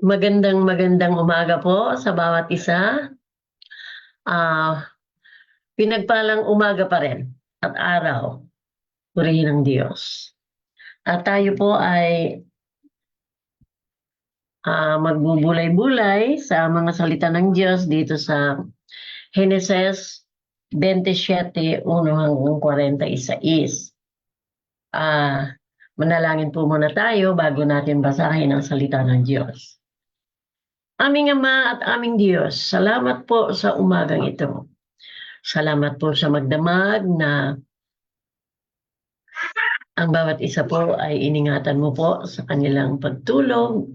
Magandang umaga po sa bawat isa. Pinagpalang umaga pa rin at araw, purihin ng Diyos. At tayo po ay magbubulay-bulay sa mga salita ng Diyos dito sa Genesis 27:1 hanggang 46. Manalangin po muna tayo bago natin basahin ang salita ng Diyos. Aming Ama at aming Diyos, salamat po sa umagang ito. Salamat po sa magdamag na ang bawat isa po ay iningatan mo po sa kanilang pagtulog.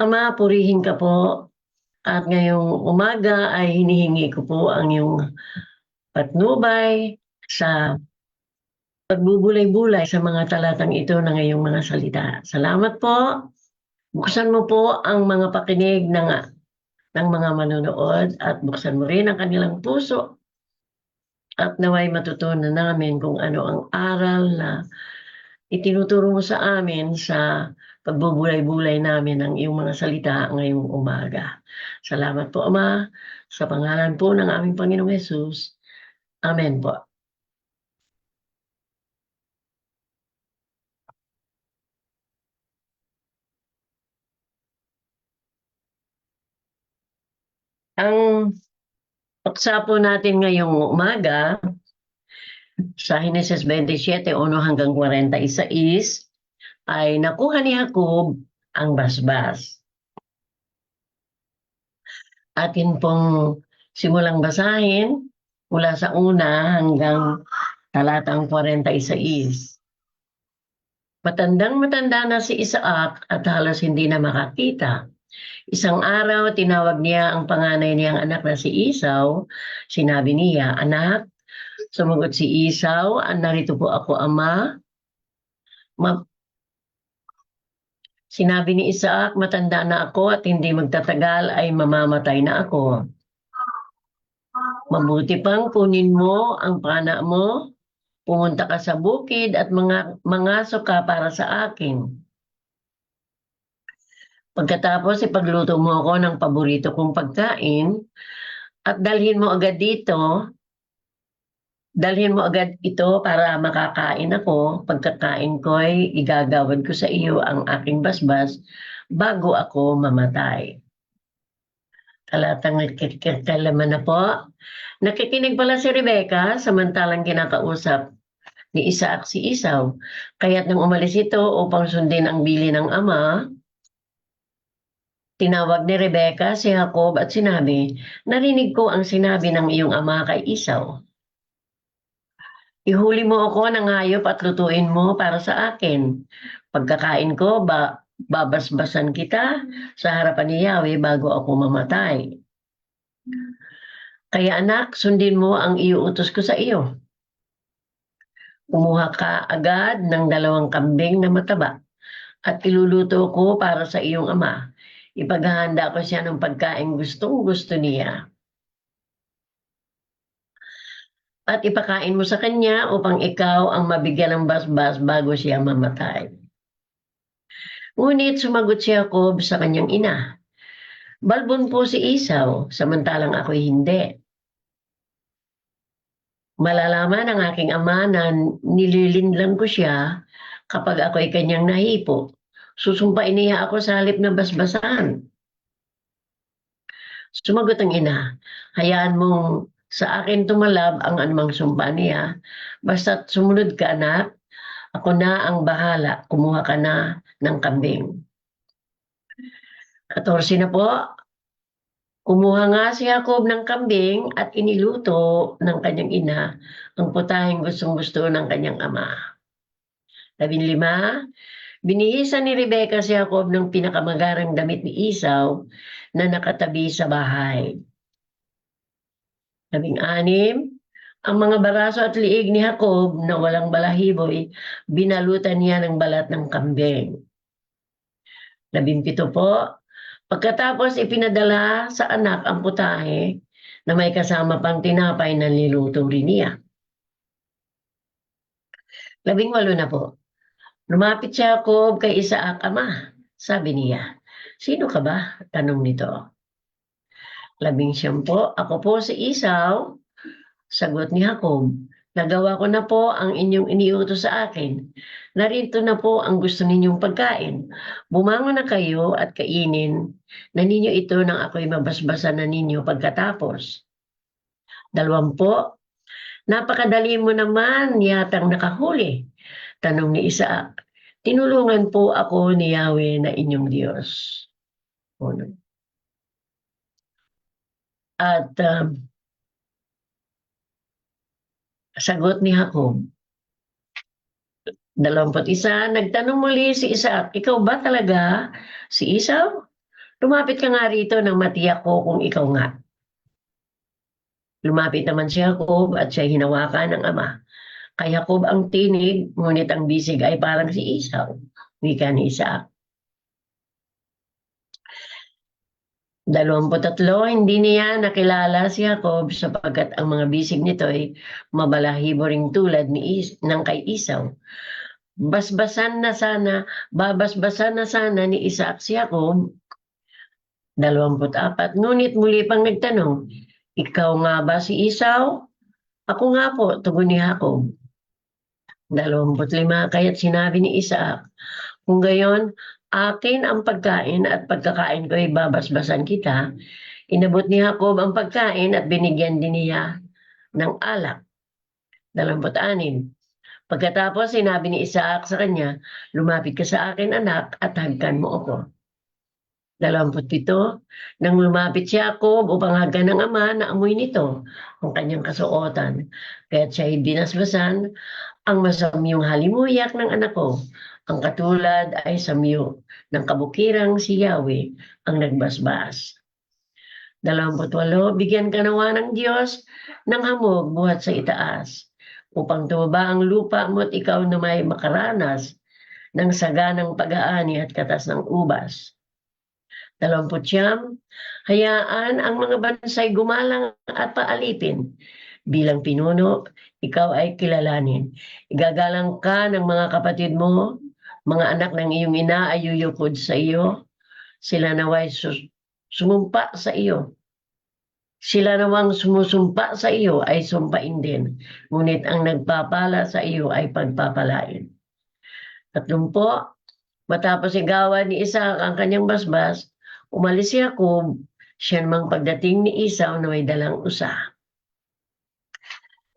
Ama, purihin ka po at ngayong umaga ay hinihingi ko po ang iyong patnubay sa pagbubulay-bulay sa mga talatang ito ng ngayong mga salita. Salamat po. Buksan mo po ang mga pakinig ng mga manonood at buksan mo rin ang kanilang puso at naway matutunan namin kung ano ang aral na itinuturo mo sa amin sa pagbubulay-bulay namin ng iyong mga salita ngayong umaga. Salamat po, Ama, sa pangalan po ng aming Panginoong Hesus. Amen po. Ang paksa po natin ngayong umaga sa Genesis 27:1 hanggang 46 ay nakuha ni Jacob ang basbas. Atin pong simulang basahin mula sa una hanggang talatang 46. Matandang-matanda na si Isaac at halos hindi na makakita. Isang araw, tinawag niya ang panganay niyang anak na si Esau. Sinabi niya, "Anak," sumagot si Esau, "narito po ako, ama." Sinabi ni Isaac, "Matanda na ako at hindi magtatagal ay mamamatay na ako. Mabuti pang kunin mo ang pana mo, pumunta ka sa bukid at mangaso ka para sa akin. Pagkatapos ipagluto mo ako ng paborito kong pagkain at dalhin mo agad ito para makakain ako. Pagkakain ko'y igagawad ko sa iyo ang aking basbas bago ako mamatay." Talatang kalaman na po. Nakikinig pala si Rebecca samantalang kinakausap ni Isaac si Esau. Kaya't nang umalis ito upang sundin ang bili ng ama, tinawag ni Rebecca si Jacob at sinabi, "Narinig ko ang sinabi ng iyong ama kay Esau. Ihuli mo ako ng hayop at lutuin mo para sa akin. Pagkakain ko, babasbasan kita sa harapan ni Yahweh bago ako mamatay. Kaya anak, sundin mo ang iuutos ko sa iyo. Kumuha ka agad ng 2 kambing na mataba at iluluto ko para sa iyong ama. Ipaghahanda ko siya ng pagkain gustong-gusto niya. At ipakain mo sa kanya upang ikaw ang mabigyan ng basbas bago siya mamatay." Ngunit sumagot si Jacob sa kanyang ina, "Balbon po si Esau, samantalang ako'y hindi. Malalaman ng aking ama na nililinlang ko siya kapag ako'y kanyang nahipo. Susumpain niya ako sa halip na basbasan." Sumagot ang ina, "Hayaan mong sa akin tumalab ang anumang sumpa niya. Basta't sumunod ka, anak. Ako na ang bahala. Kumuha ka na ng kambing." 14 na po. Kumuha nga si Jacob ng kambing at iniluto ng kanyang ina ang putaheng gustong-gusto ng kanyang ama. 15. Binihisan ni Rebecca si Jacob ng pinakamagarang damit ni Esau na nakatabi sa bahay. 16. Ang mga baraso at liig ni Jacob na walang balahiboy, binalutan niya ng balat ng kambing. 17 po. Pagkatapos ipinadala sa anak ang putahe na may kasama pang tinapay na niluto rin niya. 18 na po. Lumapit si Jacob kay Isaac, "Ama," sabi niya. "Sino ka ba?" tanong nito. "19 po, ako po si Esau," sagot ni Jacob. "Nagawa ko na po ang inyong iniutos sa akin. Narito na po ang gusto ninyong pagkain. Bumangon na kayo at kainin na ninyo ito nang ako'y mabasbasan na ninyo pagkatapos." "20, napakadali mo naman yatang nakahuli," tanong ni Isaac. "Tinulungan po ako ni Yahweh na inyong Diyos." At sagot ni Jacob, 21, nagtanong muli si Isaac, "Ikaw ba talaga si Esau? Lumapit ka nga rito nang matiyak ko kung ikaw nga." Lumapit naman si Jacob at siya'y hinawakan ng ama. Kay Jacob ang tinig, ngunit ang bisig ay parang si Esau, wika ni Isaac. 23, hindi niya nakilala si Jacob sapagkat ang mga bisig nito ay mabalahibo ring tulad ng kay Esau. Babasbasan na sana ni Isaac si Jacob. 24, ngunit muli pang nagtanong, "Ikaw nga ba si Esau?" "Ako nga po," tugon ni Jacob. 25, kaya't sinabi ni Isaac, "Kung gayon, akin ang pagkain at pagkakain ko ay babasbasan kita." Inabot ni Jacob ang pagkain at binigyan din niya ng alak. 26, pagkatapos sinabi ni Isaac sa kanya, "Lumapit ka sa akin, anak, at hagkan mo ako." 27, nang lumapit si Jacob upang hagkan ng ama, naamoy nito ang kanyang kasuotan. Kaya't siya'y binasbasan, "Ang masamyong halimuyak ng anak ko, ang katulad ay samyo ng kabukirang si Yahweh ang nagbasbas." 28, bigyan ka nawa ng Diyos ng hamog buhat sa itaas, upang tumaba ang lupa mo at ikaw na may makaranas ng saganang pag-aani at katas ng ubas. 29, hayaan ang mga bansay gumalang at paalipin. Bilang pinuno, ikaw ay kilalanin. Igagalang ka ng mga kapatid mo, mga anak ng iyong ina ay yuyukod sa iyo. Sila naway sumumpa sa iyo. Sila nawang sumusumpa sa iyo ay sumpain din, ngunit ang nagpapala sa iyo ay pagpapalain. 30, matapos igawan ni Isaac ang kanyang basbas, umalis si Jacob, siya namang pagdating ni Esau na may dalang usa.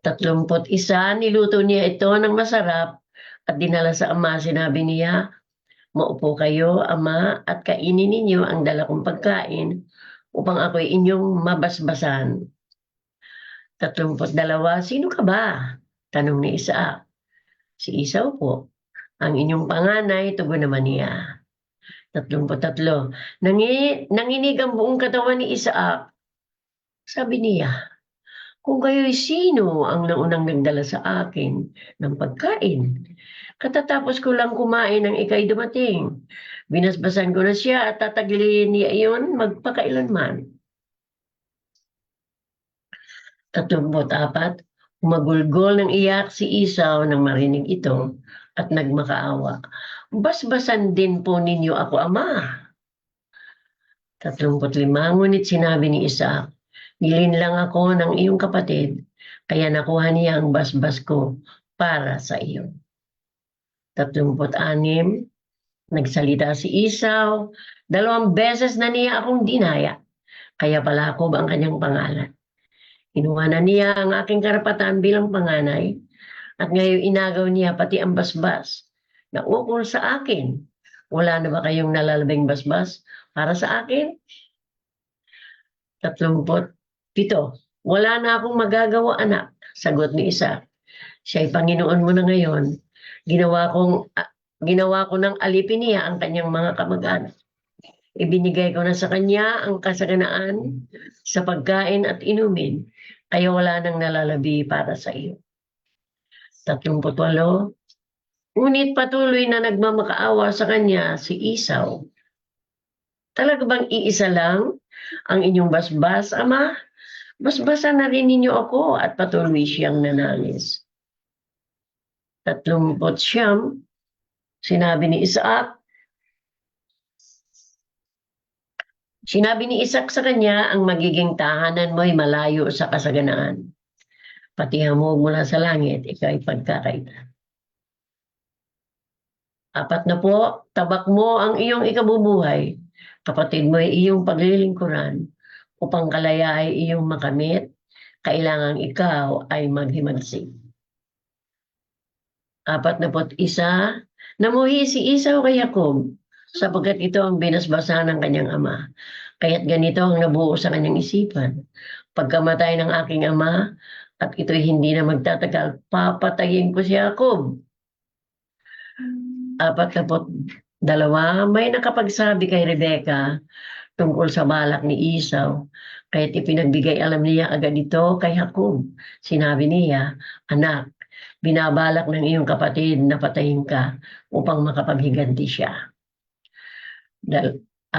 31, niluto niya ito ng masarap at dinala sa ama. Sinabi niya, "Maupo kayo, ama, at kainin ninyo ang dala kong pagkain upang ako'y inyong mabasbasan." 32, sino ka ba? Tanong ni Isaac. "Si Esau po, ang inyong panganay," tugon naman niya. 33, nanginig ang buong katawan ni Isaac. Sabi niya, "Kung kayo'y sino ang naunang nagdala sa akin ng pagkain? Katatapos ko lang kumain ng ika'y dumating. Binasbasan ko na siya at tataglilin niya iyon magpakailanman." 34, umagulgol ng iyak si Esau nang marinig ito at nagmakaawa. "Basbasan din po ninyo ako, ama." 35, ngunit sinabi ni Isaac, "Bilin lang ako ng iyong kapatid, kaya nakuha niya ang basbas ko para sa iyo." 36, nagsalita si Esau, "2 beses na niya akong dinaya, kaya pala Jacob ang kanyang pangalan. Inuwanan niya ang aking karapatan bilang panganay, at ngayon inagaw niya pati ang basbas na ukol sa akin. Wala na ba kayong nalalabing basbas para sa akin?" 37, wala na akong magagawa, anak, sagot ni Isaac. Siya'y Panginoon mo na ngayon. Ginawa ko ng alipin niya ang kanyang mga kamag-anak. Ibinigay ko na sa kanya ang kasaganaan sa pagkain at inumin, kaya wala nang nalalabi para sa iyo. 38, ngunit patuloy na nagmamakaawa sa kanya si Esau. "Talaga bang iisa lang ang inyong basbas, ama? Basbasan na rin ninyo ako," at patuloy siyang nanangis. 39, Sinabi ni Isaac sa kanya, ang magiging tahanan mo ay malayo sa kasaganaan. Pati hamog mula sa langit, ikaw ay pagkakaita. 4 na po, tabak mo ang iyong ikabubuhay, kapatid mo ay iyong paglilingkuran, upang kalaya ay iyong makamit, kailangang ikaw ay maghimagsik. 41, namuhi si Esau kay Jacob, sapagkat ito ang binasbasa ng kanyang ama. Kaya't ganito ang nabuo sa kanyang isipan. Pagkamatay ng aking ama, at ito'y hindi na magtatagal, papatayin ko si Jacob. 42, may nakapagsabi kay Rebecca tungkol sa balak ni Esau, kaya't ipinagbigay alam niya agad ito kay Jacob. Sinabi niya, anak, binabalak ng iyong kapatid na patayin ka upang makapaghiganti siya. 43,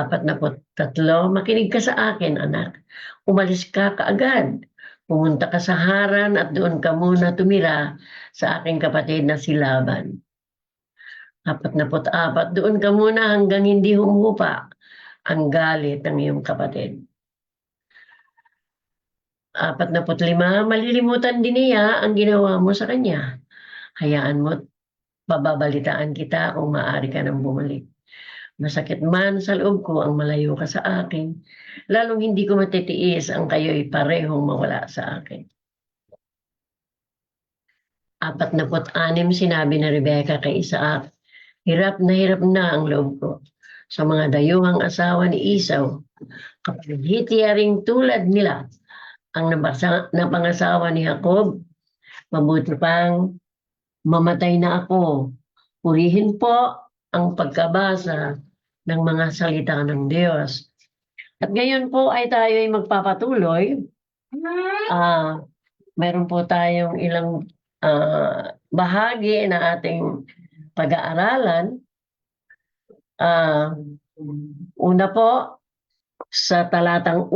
makinig ka sa akin, anak. Umalis ka kaagad. Pumunta ka sa Haran at doon ka muna tumira sa aking kapatid na si Laban. 44, doon ka muna hanggang hindi humupa ang galit ng iyong kapatid. 45, malilimutan din niya ang ginawa mo sa kanya. Hayaan mo, bababalitaan kita kung maaari ka nang bumalik. Masakit man sa loob ko ang malayo ka sa akin, lalong hindi ko matitiis ang kayo'y parehong mawala sa akin. 46, sinabi ni Rebecca kay Isaac, hirap na ang loob ko sa mga dayuhang asawa ni Esau, kapag hitiyaring tulad nila ang napangasawa ni Jacob, mabuti pang mamatay na ako. Purihin po ang pagkabasa ng mga salita ng Diyos. At ngayon po ay tayo ay magpapatuloy. Meron po tayong ilang bahagi na ating pag-aaralan. Una po, sa talatang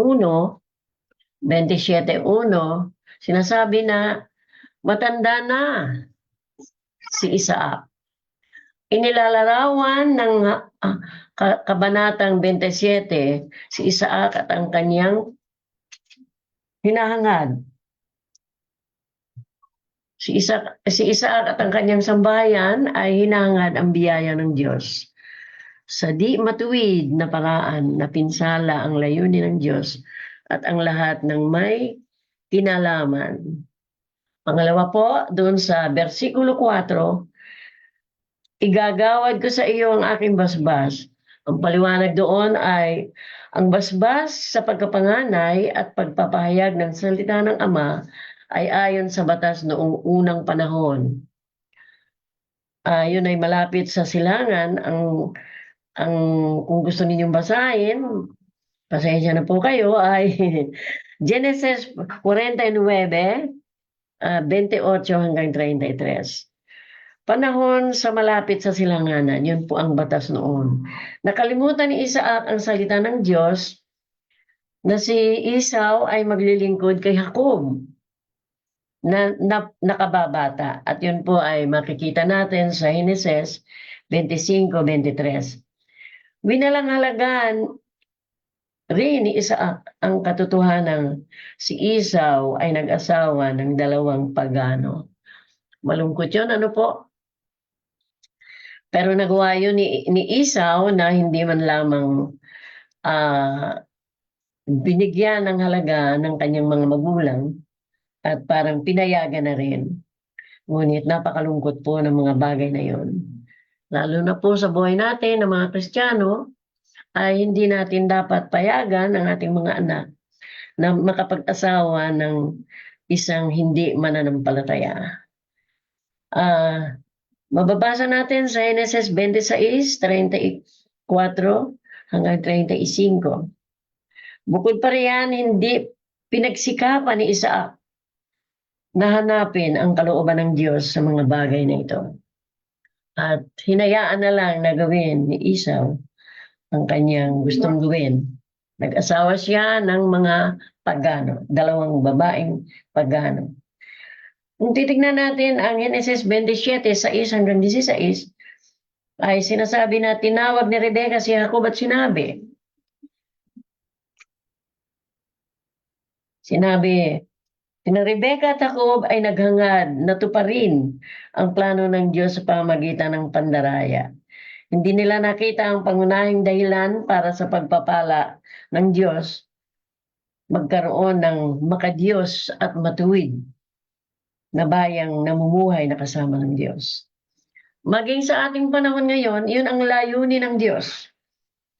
27:1, sinasabi na matanda na si Isaac. Inilalarawan ng kabanatang 27 si Isaac at ang kanyang hinahangad. Si Isaac at ang kanyang sambahayan ay hinahangad ang biyaya ng Diyos. Sa di matuwid na paraan na pinsala ang layunin ng Diyos at ang lahat ng may kinalaman. Pangalawa po, doon sa versikulo 4, igagawad ko sa iyo ang aking basbas. Ang paliwanag doon ay ang basbas sa pagkapanganay at pagpapahayag ng salita ng Ama ay ayon sa batas noong unang panahon. Yun ay malapit sa silangan. Kung gusto ninyong basahin, pasensya na po kayo, ay Genesis 49, 28 hanggang 33. Panahon sa malapit sa silanganan, yun po ang batas noon. Nakalimutan ni Isaac ang salita ng Diyos na si Esau ay maglilingkod kay Jacob na nakababata. At yun po ay makikita natin sa Genesis 25:23. Winalangalagaan rin ni Isaac ang katotohanan si Esau ay nag-asawa ng 2 pagano. Malungkot yun, ano po? Pero nagawa yun ni Esau na hindi man lamang binigyan ng halaga ng kanyang mga magulang at parang pinayagan na rin. Ngunit napakalungkot po ng mga bagay na yun. Lalo na po sa buhay natin ng mga Kristiyano, ay hindi natin dapat payagan ang ating mga anak na makapag-asawa ng isang hindi mananampalataya. Mababasa natin sa Genesis 26:34 hanggang 35. Bukod pa riyan, hindi pinagsikapan ni Isaac na hanapin ang kalooban ng Diyos sa mga bagay na ito. At hinayaan na lang na gawin ni Esau ang kanyang gustong gawin. Nag-asawa siya ng mga pagano, 2 babaeng pagano. Kung titignan natin ang Genesis 27:6 hanggang 16, ay sinasabi na tinawag ni Rebecca si Jacob at sinabi, sina Rebecca at Jacob ay naghangad na tuparin ang plano ng Diyos sa pamamagitan ng pandaraya. Hindi nila nakita ang pangunahing dahilan para sa pagpapala ng Diyos magkaroon ng makadiyos at matuwid na bayang namumuhay na kasama ng Diyos. Maging sa ating panahon ngayon, yun ang layunin ng Diyos.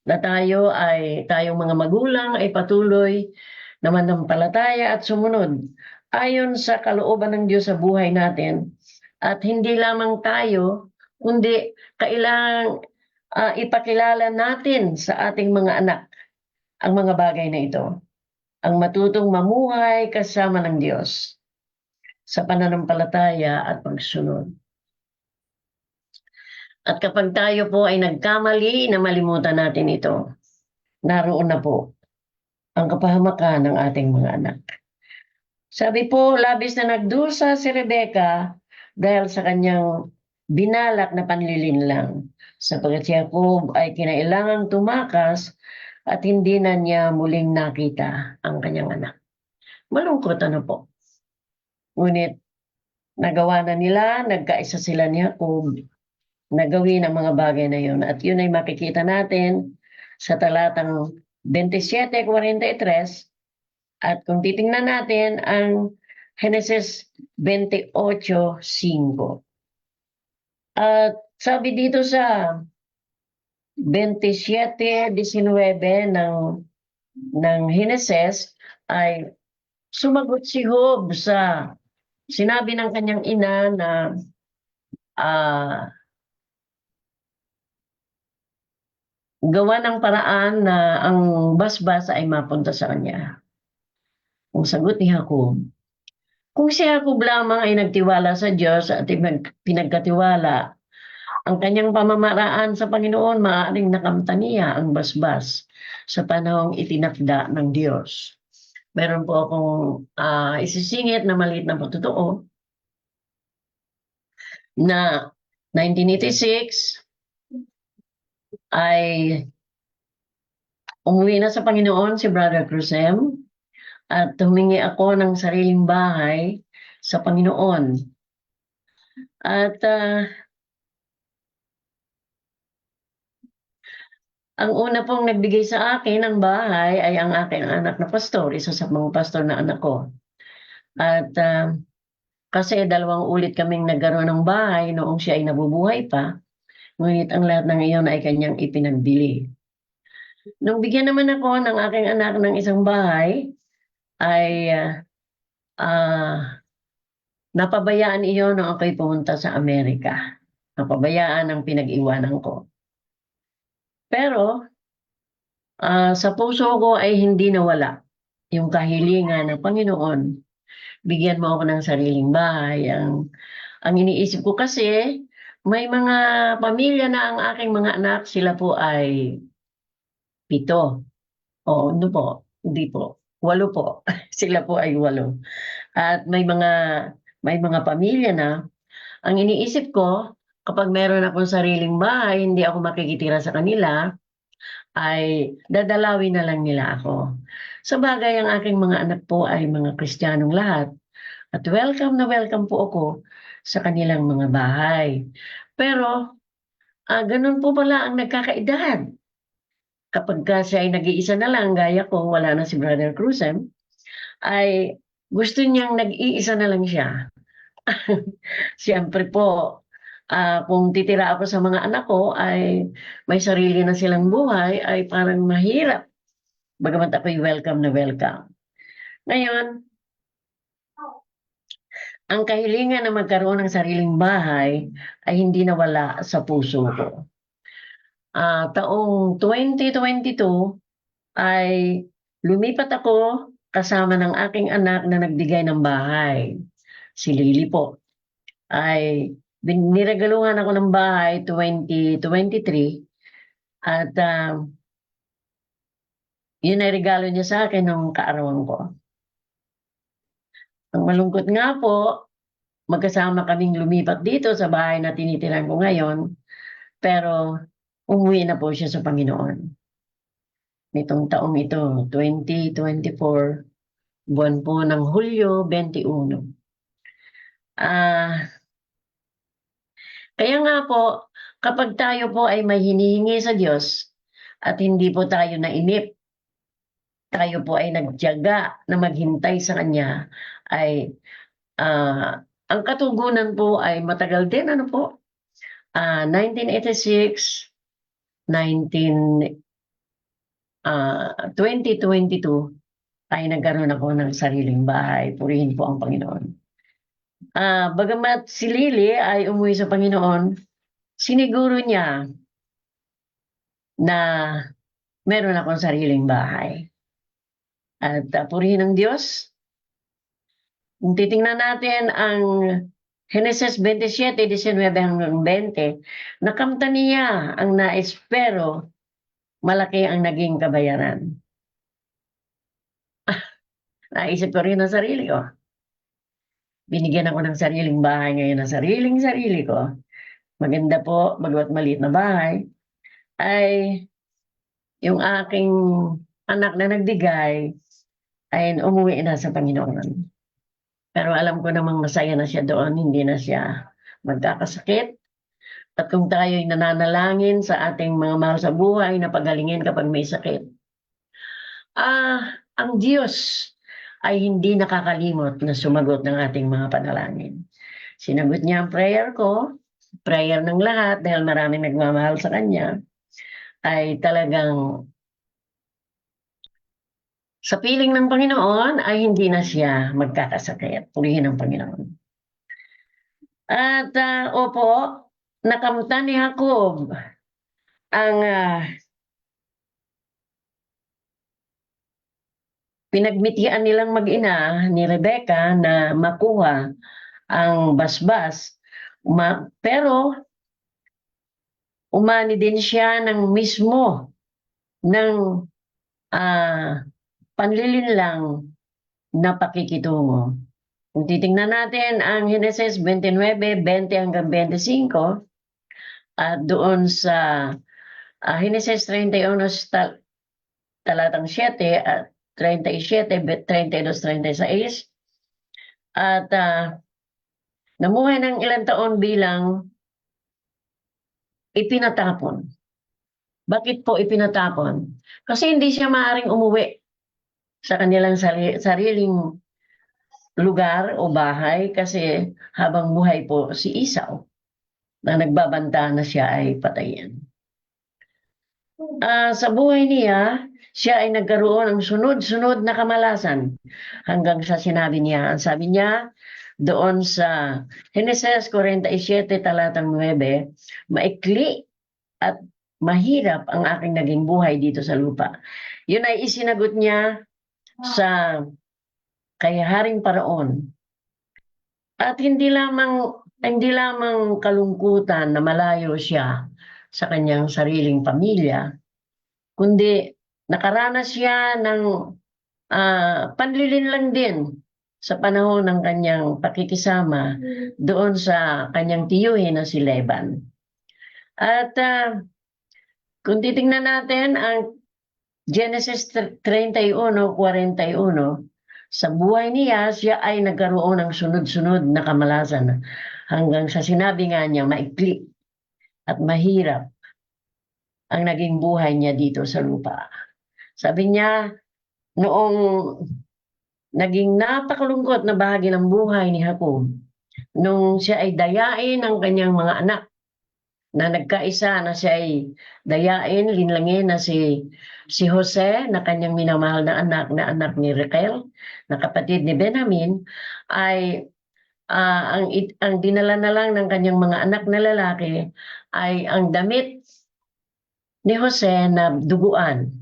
Na tayong mga magulang ay patuloy na manampalataya at sumunod ayon sa kalooban ng Diyos sa buhay natin. At hindi lamang tayo, kundi kailangang ipakilala natin sa ating mga anak ang mga bagay na ito. Ang matutong mamuhay kasama ng Diyos sa pananampalataya at pagsunod. At kapag tayo po ay nagkamali na malimutan natin ito, naroon na po ang kapahamakan ng ating mga anak. Sabi po, labis na nagdusa si Rebecca dahil sa kanyang binalak na panlilinlang, sapagkat si Jacob ay kinailangang tumakas at hindi na niya muling nakita ang kanyang anak. Malungkot ano po. Ngunit nagawa na nila, nagkaisa sila ni Jacob na gawin ang mga bagay na yun. At yun ay makikita natin sa talatang 27:43. At kung titingnan natin ang Genesis 28:5. At sabi dito sa 27:19 ng Genesis ay sumagot si Job sa sinabi ng kanyang ina na gawa ng paraan na ang basbas ay mapunta sa kanya. Ang sagot ni Jacob, kung si Jacob lamang ay nagtiwala sa Diyos at pinagkatiwala ang kanyang pamamaraan sa Panginoon, maaaring nakamtan niya ang basbas sa panahong itinakda ng Diyos. Meron po akong isisingit na maliit na patotoo na 1986 ay umuwi na sa Panginoon si Brother Cruzem at humingi ako ng sariling bahay sa Panginoon. At ang una pong nagbigay sa akin ng bahay ay ang aking anak na pastor, isa sa mga pastor na anak ko. At kasi 2 ulit kaming nagkaroon ng bahay noong siya ay nabubuhay pa, ngunit ang lahat ng iyon ay kanyang ipinagbili. Nung bigyan naman ako ng aking anak ng isang bahay, ay napabayaan iyon nung ako'y pumunta sa Amerika. Napabayaan ang pinag-iwanan ko. Pero sa puso ko ay hindi nawala yung kahilingan ng Panginoon. Bigyan mo ako ng sariling bahay. Ang iniisip ko kasi, may mga pamilya na ang aking mga anak, sila po ay 7. O, ano po? Hindi po. 8 po. Sila po ay 8. At may mga pamilya na, ang iniisip ko, kapag meron akong sariling bahay, hindi ako makikitira sa kanila, ay dadalawin na lang nila ako. Sa bagay, ang aking mga anak po ay mga Kristiyanong lahat. At welcome na welcome po ako sa kanilang mga bahay. Pero, ganun po pala ang nagkakaedad. Kapag siya ay nag-iisa na lang, gaya ko, wala na si Brother Cruzem, ay gusto niyang nag-iisa na lang siya. Siyempre po, kung titira ako sa mga anak ko ay may sarili na silang buhay, ay parang mahirap. Bagamat ako'y welcome na welcome. Ngayon, ang kahilingan na magkaroon ng sariling bahay ay hindi nawala sa puso ko. Taong 2022 ay lumipat ako kasama ng aking anak na nagbigay ng bahay. Si Lily po. Ay niregaluhan ako ng bahay 2023 at yun ay regalo niya sa akin nung kaarawan ko. Ang malungkot nga po, magkasama kaming lumipat dito sa bahay na tinitiran ko ngayon Pero umuwi na po siya sa Panginoon. Nitong taong ito, 2024, buwan po ng Hulyo 21. Kaya nga po, kapag tayo po ay may hinihingi sa Diyos at hindi po tayo nainip, tayo po ay nagtiyaga na maghintay sa Kanya, ay ang katugunan po ay matagal din, 1986, 2022, ay nagkaroon ako ng sariling bahay. Purihin po ang Panginoon. Bagamat si Lily ay umuwi sa Panginoon, siniguro niya na meron akong sariling bahay. At purihin ang Diyos. Kung titingnan natin ang Genesis 27:19 hanggang 20, nakamtan niya ang nais pero malaki ang naging kabayaran. Naisip ko rin ang sarili ko. Binigyan ako ng sariling bahay ngayon, na sarili ko. Maganda po, bagamat maliit na bahay, ay yung aking anak na nagbigay ay umuwi na sa Panginoon. Pero alam ko namang masaya na siya doon, hindi na siya magkakasakit. At kung tayo'y nananalangin sa ating mga mahal sa buhay na pagalingin kapag may sakit, ang Diyos ay hindi nakakalimot na sumagot ng ating mga panalangin. Sinagot niya ang prayer ko, prayer ng lahat, dahil maraming nagmamahal sa Kanya, ay talagang sa piling ng Panginoon ay hindi na siya magkakasakit. Purihin ang Panginoon. At opo, nakamtan ni Jacob ang pinagmitian nilang mag-ina ni Rebecca na makuha ang basbas. Pero umani din siya ng mismo ng panlilinlang na pakikitungo. Kung titingnan natin ang Genesis 29:20 hanggang 25, at doon sa Genesis 31 talatang 7 at 37, 32, 36, at namuhay ng ilang taon bilang ipinatapon. Bakit po ipinatapon? Kasi hindi siya maaaring umuwi sa kanilang sariling lugar o bahay, kasi habang buhay po si Esau na nagbabanta na siya ay patayin. Sa buhay niya, siya ay nagkaroon ng sunod-sunod na kamalasan hanggang sa sinabi niya, ang sabi niya doon sa Genesis 47 talatang 9, maikli at mahirap ang aking naging buhay dito sa lupa. Yun ay isinagot niya sa kay Haring Paraon. At hindi lamang kalungkutan na malayo siya sa kanyang sariling pamilya, kundi nakaranas siya ng panlilinlang din sa panahon ng kanyang pakikisama doon sa kanyang tiyuhin na si Laban. At kung titingnan natin ang Genesis 31:41, sa buhay niya, siya ay nagkaroon ng sunod-sunod na kamalasan hanggang sa sinabi nga niya, maikli at mahirap ang naging buhay niya dito sa lupa. Sabi niya, noong naging napakalungkot na bahagi ng buhay ni Jacob, nung siya ay dayain ng kanyang mga anak, na nagkaisa na siya ay dayain, linlangin na si Jose, na kanyang minamahal na anak ni Raquel, na kapatid ni Benjamin, ay ang dinala na lang ng kanyang mga anak na lalaki ay ang damit ni Jose na duguan.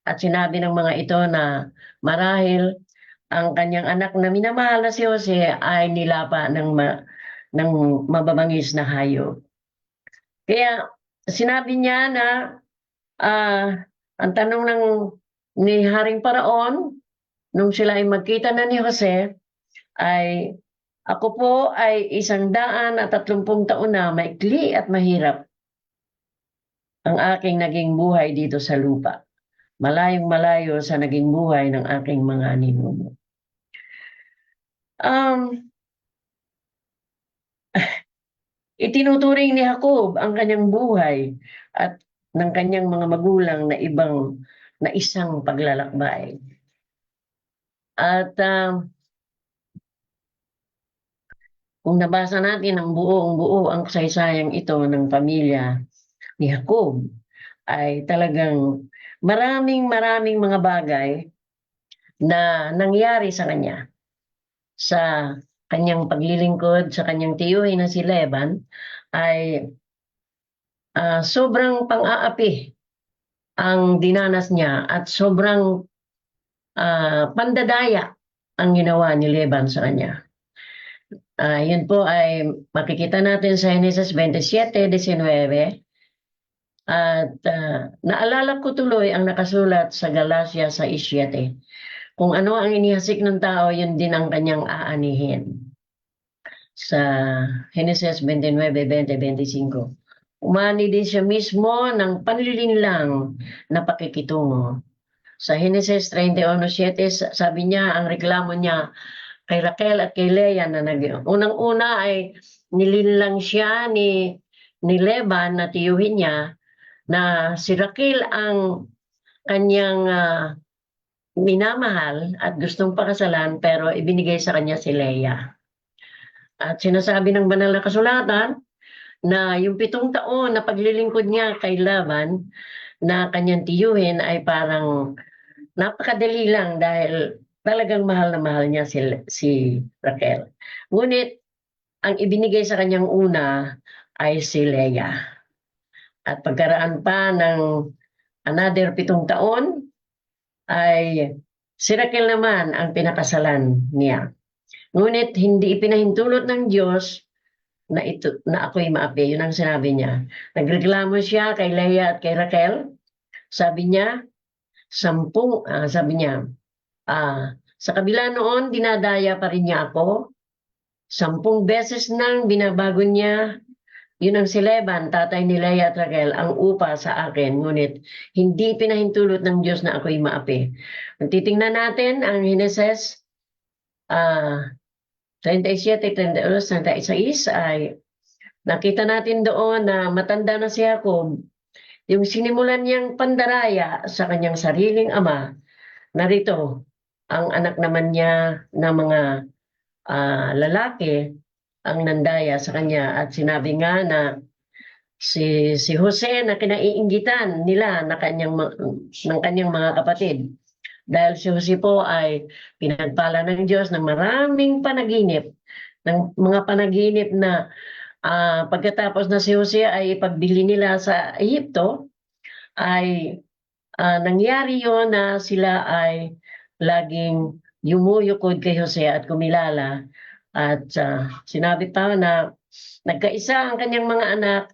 At sinabi ng mga ito na marahil ang kanyang anak na minamahal na si Jose ay nilapa ng mababangis na hayop. Kaya sinabi niya na ang tanong ni Haring Paraon nung sila ay magkita na ni Jose ay, ako po ay 130 taon na, maikli at mahirap ang aking naging buhay dito sa lupa. Malayong malayo sa naging buhay ng aking mga ninuno. Itinuturing ni Jacob ang kanyang buhay at ng kanyang mga magulang na isang paglalakbay. At kung nabasa natin ang buo ang kasaysayang ito ng pamilya ni Jacob, ay talagang maraming mga bagay na nangyari sa kanya sa kanyang paglilingkod sa kanyang tiyuhin na si Laban ay sobrang pang-aapi ang dinanas niya at sobrang pandadaya ang ginawa ni Laban sa kanya. Yun po ay makikita natin sa Genesis 27:19 at naalala ko tuloy ang nakasulat sa Galatia 6:7. Kung ano ang inihasik ng tao, yun din ang kanyang aanihin. Sa Genesis 29:20-25. Umani din siya mismo ng panlilinlang na pakikitungo. Sa Genesis 31:7, sabi niya, ang reklamo niya kay Raquel at kay Leah na unang-una ay nilinlang siya ni Laban na tiyuhin niya na si Raquel ang kanyang minamahal at gustong pakasalan pero ibinigay sa kanya si Leah. At sinasabi ng banal na kasulatan na yung 7 taon na paglilingkod niya kay Laban na kanyang tiyuhin ay parang napakadali lang dahil talagang mahal na mahal niya si Raquel. Ngunit ang ibinigay sa kanyang una ay si Leah. At pagkaraan pa ng another 7 taon ay si Raquel naman ang pinakasalan niya. Ngunit hindi ipinahintulot ng Diyos na ako'y maapi. Yun ang sinabi niya. Nagreklamo siya kay Leah at kay Raquel. Sabi niya, sa kabila noon, dinadaya pa rin niya ako. 10 beses nang binabago niya, yun ang si Laban, tatay ni Leah at Raquel, ang upa sa akin. Ngunit hindi pinahintulot ng Diyos na ako'y maapi. Kung titingnan natin ang Genesis 37:32-36 ay nakita natin doon na matanda na si Jacob. Yung sinimulan niyang pandaraya sa kanyang sariling ama, narito ang anak naman niya na mga lalaki ang nandaya sa kanya at sinabi nga na si Jose na kinaiinggitan nila ng kanyang mga kapatid. Dahil si Jose po ay pinagpala ng Diyos ng maraming panaginip, ng mga panaginip na pagkatapos na si Jose ay ipagbili nila sa Ehipto, ay nangyari yon na sila ay laging yumuyukod kay Jose at kumilala. At sinabi pa na nagkaisa ang kanyang mga anak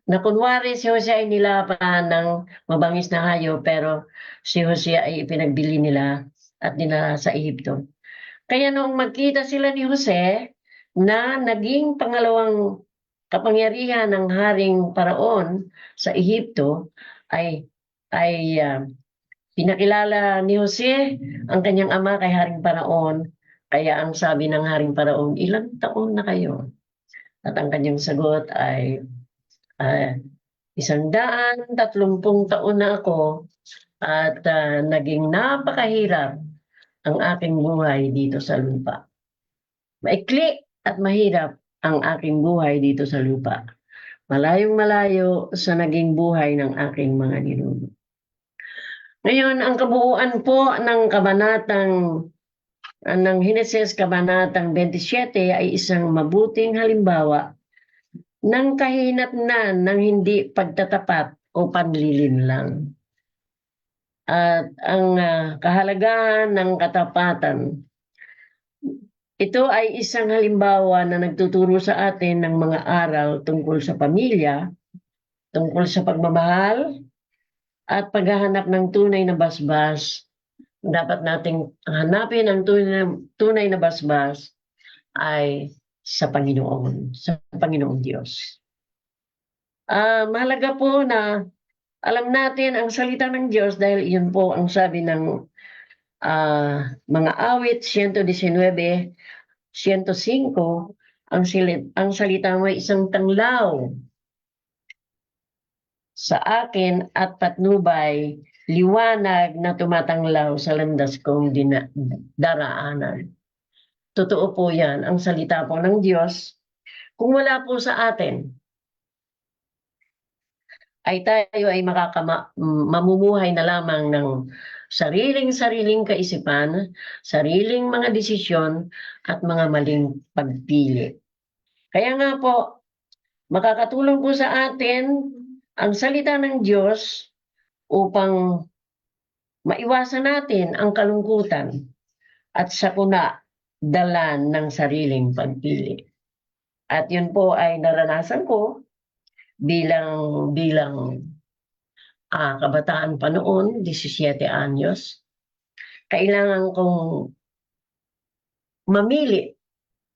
na kunwari si Jose ay nilaban ng mabangis na hayop pero si Jose ay ipinagbili nila at dinala sa Ehipto. Kaya noong magkita sila ni Jose na naging pangalawang kapangyarihan ng Haring Paraon sa Ehipto ay pinakilala ni Jose ang kanyang ama kay Haring Paraon. Kaya ang sabi ng Haring Paraon, ilang taon na kayo? At ang kanyang sagot ay 130 taon na ako at naging napakahirap ang aking buhay dito sa lupa. Maikli at mahirap ang aking buhay dito sa lupa. Malayong malayo sa naging buhay ng aking mga ninuno. Ngayon, ang kabuuan po ng ng Genesis kabanatang 27 ay isang mabuting halimbawa ng kahinatnan ng hindi pagtatapat o panlilinlang. At ang kahalagahan ng katapatan, ito ay isang halimbawa na nagtuturo sa atin ng mga aral tungkol sa pamilya, tungkol sa pagmamahal, at paghahanap ng tunay na basbas. Dapat nating hanapin ang tunay na basbas ay sa Panginoon Diyos. Mahalaga po na Alam natin ang salita ng Diyos dahil iyon po ang sabi ng mga awit 119, 105, ang salita mo ay isang tanglaw sa akin at patnubay, liwanag na tumatanglaw sa landas kong daraanan. Totoo po yan, ang salita po ng Diyos. Kung wala po sa atin, ay tayo ay mamumuhay na lamang ng sariling kaisipan, sariling mga desisyon, at mga maling pagpili. Kaya nga po, makakatulong po sa atin ang salita ng Diyos upang maiwasan natin ang kalungkutan at sakuna dalan ng sariling pagpili. At yun po ay naranasan ko bilang kabataan pa noon, 17 anyos. Kailangan kong mamili,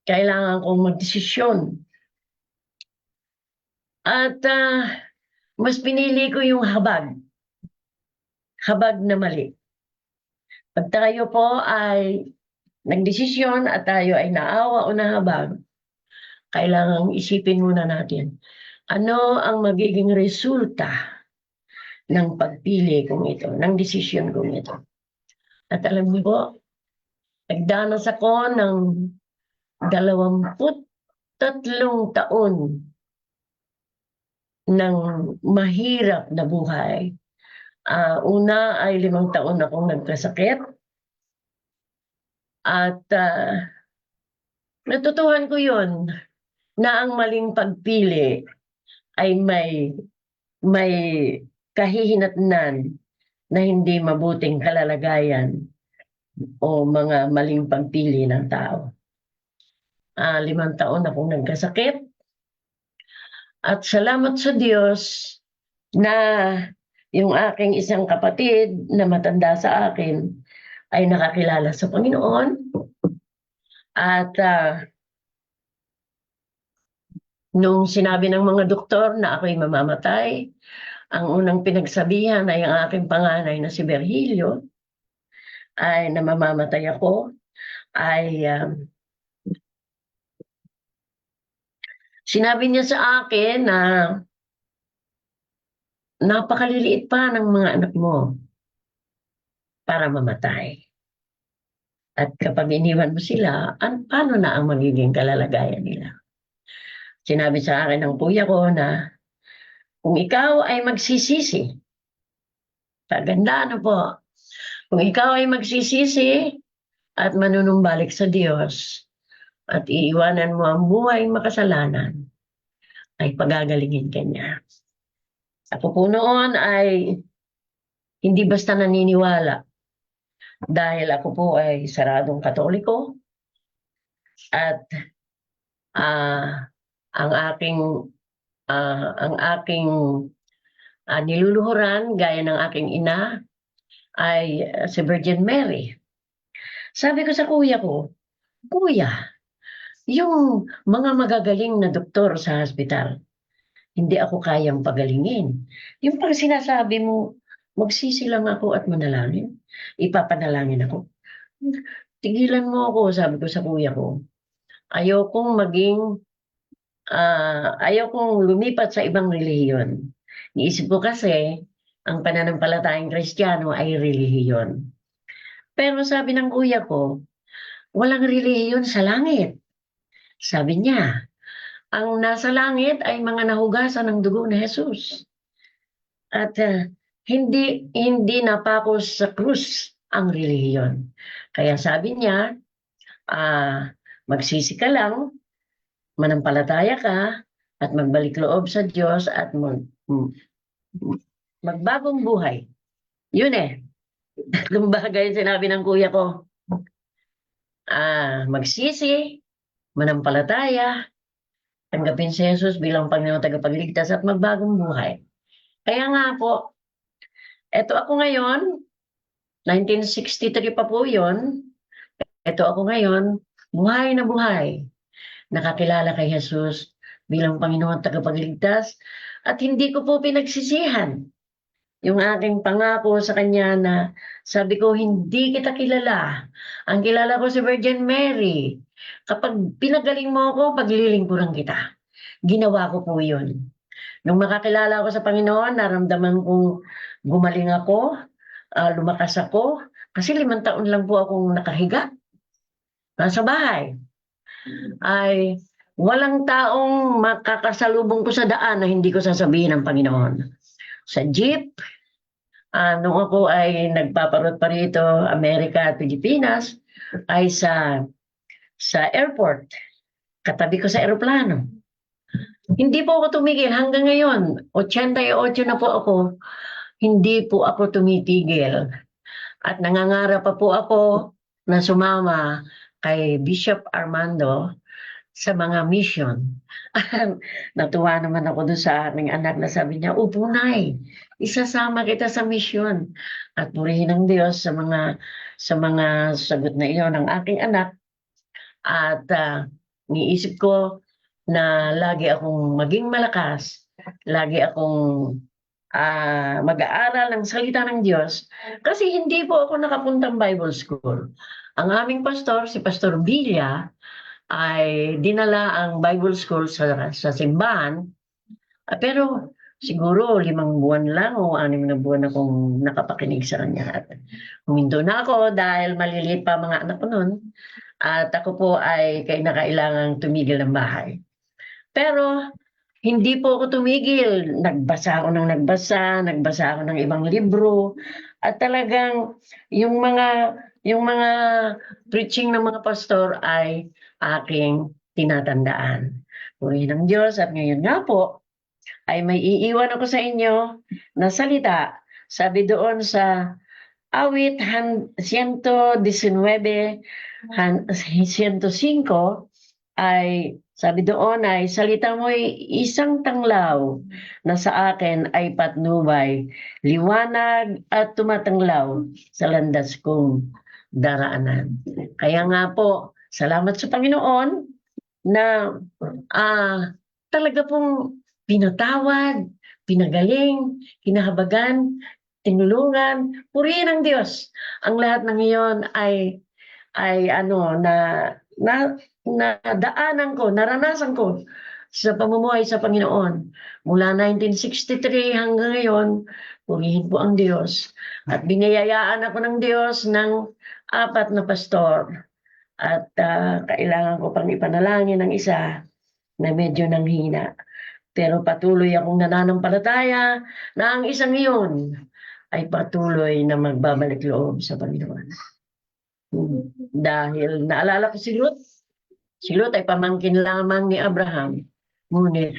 kailangan kong magdesisyon. At mas pinili ko yung habag na mali. Pag tayo po ay nagdesisyon at tayo ay naawa o nahabag, kailangan isipin muna natin, ano ang magiging resulta ng pagpili kong ito, ng desisyon kong ito. At alam niyo po, nagdanas ako ng 23 taon ng mahirap na buhay. Una ay 5 taon akong nagkasakit. At natutuhan ko yun na ang maling pagpili ay may kahihinatnan na hindi mabuting kalalagayan o mga maling pagpili ng tao. 5 taon akong nagkasakit. At salamat sa Diyos na yung aking isang kapatid na matanda sa akin ay nakakilala sa Panginoon. At nung sinabi ng mga doktor na ako'y mamamatay, ang unang pinagsabihan ay ang aking panganay na si Virgilio ay na mamamatay ako, ay sinabi niya sa akin na napakaliliit pa ng mga anak mo para mamatay. At kapag iniwan mo sila, paano na ang magiging kalalagayan nila? Sinabi sa akin ng kuya ko na kung ikaw ay magsisisi, kaganda ano po, kung ikaw ay magsisisi at manunumbalik sa Diyos at iiwanan mo ang buhay makasalanan, ay pagagalingin ka niya. Ako po noon ay hindi basta naniniwala dahil ako po ay saradong Katoliko at ang aking niluluhuran gaya ng aking ina ay si Virgin Mary. Sabi ko sa kuya ko, Kuya, yung mga magagaling na doktor sa hospital, hindi ako kayang pagalingin. Yung pag sinasabi mo, magsisi lang ako at manalangin, ipapanalangin ako. Tigilan mo ako, sabi ko sa kuya ko. Ayokong lumipat sa ibang relihiyon. Iisip ko kasi, ang pananampalatayang Kristiyano ay relihiyon. Pero sabi ng kuya ko, walang relihiyon sa langit. Sabi niya, ang nasa langit ay mga nahugasan ng dugo ni Jesus. At hindi napakos sa krus ang relihiyon. Kaya sabi niya, magsisi ka lang, manampalataya ka, at magbalik loob sa Diyos at magbagong buhay. Yun tatlong bagay sinabi ng kuya ko. Magsisi, manampalataya, tanggapin si Jesus bilang Panginoon tagapagligtas at magbagong buhay. Kaya nga po, eto ako ngayon, 1963 pa po yun, eto ako ngayon, buhay na buhay. Nakakilala kay Jesus bilang Panginoon tagapagligtas at hindi ko po pinagsisihan yung aking pangako sa kanya na sabi ko, hindi kita kilala. Ang kilala ko si Virgin Mary. Kapag pinagaling mo ako, paglilingkuran kita. Ginawa ko po yun. Nung makakilala ako sa Panginoon, naramdaman kong gumaling ako, lumakas ako, kasi 5 taon lang po akong nakahiga nasa bahay. Ay walang taong makakasalubong ko sa daan na hindi ko sasabihin ng Panginoon. Sa jeep, nung ako ay nagpaparot pa rito, Amerika at Pilipinas, ay sa airport, katabi ko sa eroplano. Hindi po ako tumigil hanggang ngayon. 88 na po ako. Hindi po ako tumitigil. At nangangarap pa po ako na sumama kay Bishop Armando sa mga mission. Natuwa naman ako doon sa aking anak na sabi niya, "Upo, Nay, isasama kita sa mission." At purihin ng Diyos sa mga sagot na iyon ng aking anak. At niisip ko na lagi akong maging malakas, lagi akong mag-aaral ng salita ng Diyos kasi hindi po ako nakapuntang Bible school. Ang aming pastor, si Pastor Villa, ay dinala ang Bible school sa simbahan, pero siguro 5 buwan lang o 6 na buwan akong nakapakinig sa kanya. At huminto na ako dahil maliliit pa mga anak ko noon at ako po ay kinakailangang tumigil ng bahay. Pero hindi po ako tumigil. Nagbasa ako ng ibang libro at talagang yung mga preaching ng mga pastor ay aking tinatandaan. Purihin ng Diyos at ngayon nga po ay may iiwan ako sa inyo na salita. Sabi doon sa awit 119, 105 ay sabi doon ay salita mo'y isang tanglaw na sa akin ay patnubay, liwanag at tumatanglaw sa landas kong daraanan. Kaya nga po, salamat sa Panginoon na talaga pong pinatawad, pinagaling, kinahabagan, tinulungan, purihin ng Diyos. Ang lahat ng iyon ay nadaanan ko, naranasan ko sa pamumuhay sa Panginoon. Mula 1963 hanggang ngayon, purihin po ang Diyos. At biniyayaan ako ng Diyos ng 4 na pastor. At kailangan ko pang ipanalangin ng isa na medyo nanghina. Pero patuloy akong nananampalataya na ang isang iyon ay patuloy na magbabalik loob sa Panginoon. Dahil naalala ko si Lot. Si Lot ay pamangkin lamang ni Abraham, ngunit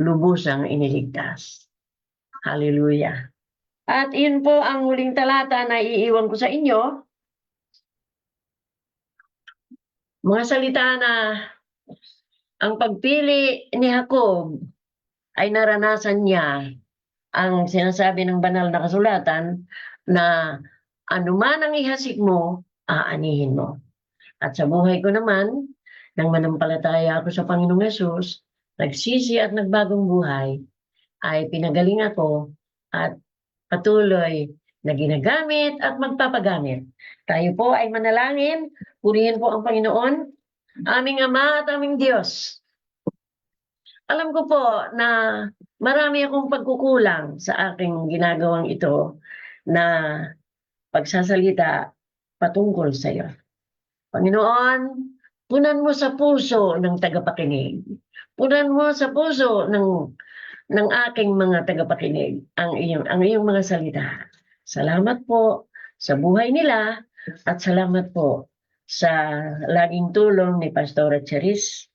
lubusang iniligtas. Hallelujah. At iyon po ang huling talata na iiwan ko sa inyo. Mga salita na ang pagpili ni Jacob ay naranasan niya ang sinasabi ng banal na kasulatan na anuman ang ihasik mo, aanihin mo. At sa buhay ko naman, nang manampalataya ako sa Panginoong Hesus, nagsisi at nagbagong buhay, ay pinagaling ako at patuloy na ginagamit at magpapagamit. Tayo po ay manalangin, purihin po ang Panginoon, aming Ama at aming Diyos. Alam ko po na marami akong pagkukulang sa aking ginagawang ito na pagsasalita patungkol sa iyo. Panginoon, punan mo sa puso ng tagapakinig. Punan mo sa puso ng aking mga tagapakinig ang iyong mga salita. Salamat po sa buhay nila at salamat po sa laging tulong ni Pastora Charis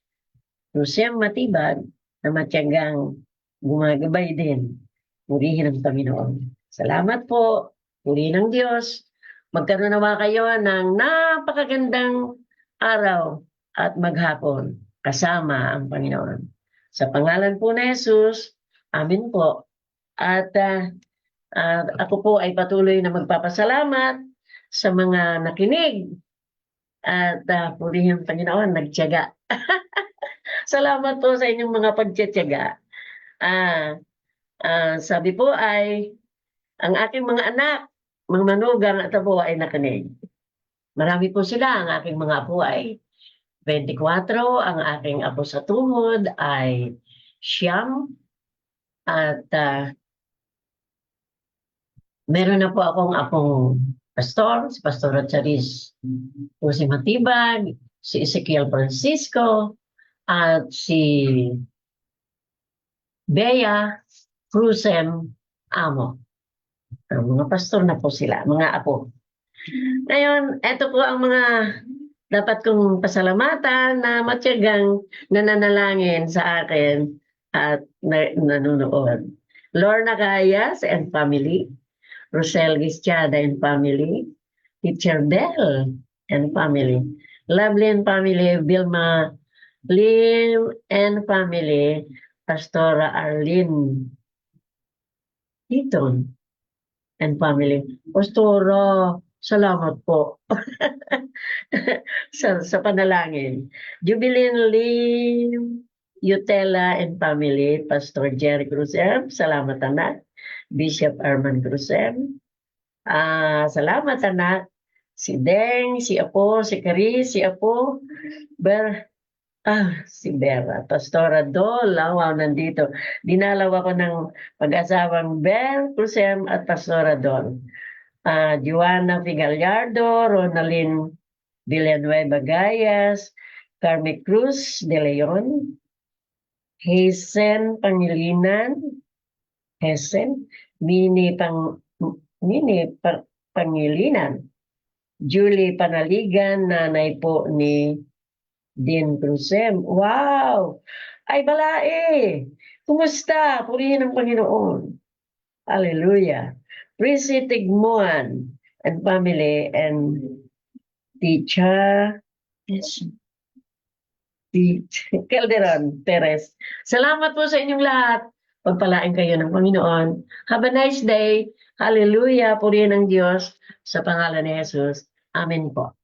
Lucian Matibag na matyagang gumagabay din. Purihin ang Panginoon. Salamat po. Purihin ng Diyos. Magkaroon nawa kayo ng napakagandang araw at maghapon kasama ang Panginoon. Sa pangalan po ni Jesus, amin po. At ako po ay patuloy na magpapasalamat sa mga nakinig. At purihin ang Panginoon, nagtiyaga. Salamat po sa inyong mga pagtitiyaga. Sabi po ay Ang aking mga anak, mga manugang at apo ay nakinig. Marami po sila. Ang aking mga apo ay 24, ang aking apo sa tuhod ay siyam, at meron na po akong apong pastor, si Pastora Charis po si Matibag, si Ezekiel Francisco, at si Bea Cruzem Amo. Mga pastor na po sila, mga apo. Ngayon, eto po ang mga dapat kong pasalamatan na matyagang nananalangin sa akin at nanonood. Lorna Cayas and family, Rosel Gischada and family, Teacher Bell and family, Lovely and family, Vilma Lim and family, Pastora Arlene Eaton and family. Pastora, salamat po sa panalangin. Jubilin Lim Yutela and family, Pastor Jerry Cruzem, salamat anak. Bishop Arman Cruzem, salamat anak. Si Deng, si Apo, si Caris, si Apo, si Vera, Pastora Dol, wow, nandito. Dinalaw ako ng pag-asawang Bel Cruzem at Pastora Dol. Juana Figallardo, Ronaldin Villanueva Gayas, Carme Cruz de Leon, Hazen Pangilinan, Mini Pangilinan, Julie Panaligan, nanay po ni Dean Cruzem. Wow! Ay, balae! Kumusta? Purihin ang Panginoon. Hallelujah. Prissy Tigmuan and family and Ticha Calderon Perez. Salamat po sa inyong lahat. Pagpalain kayo ng Panginoon. Have a nice day. Hallelujah. Purihin ang Diyos sa pangalan ni Jesus. Amen po.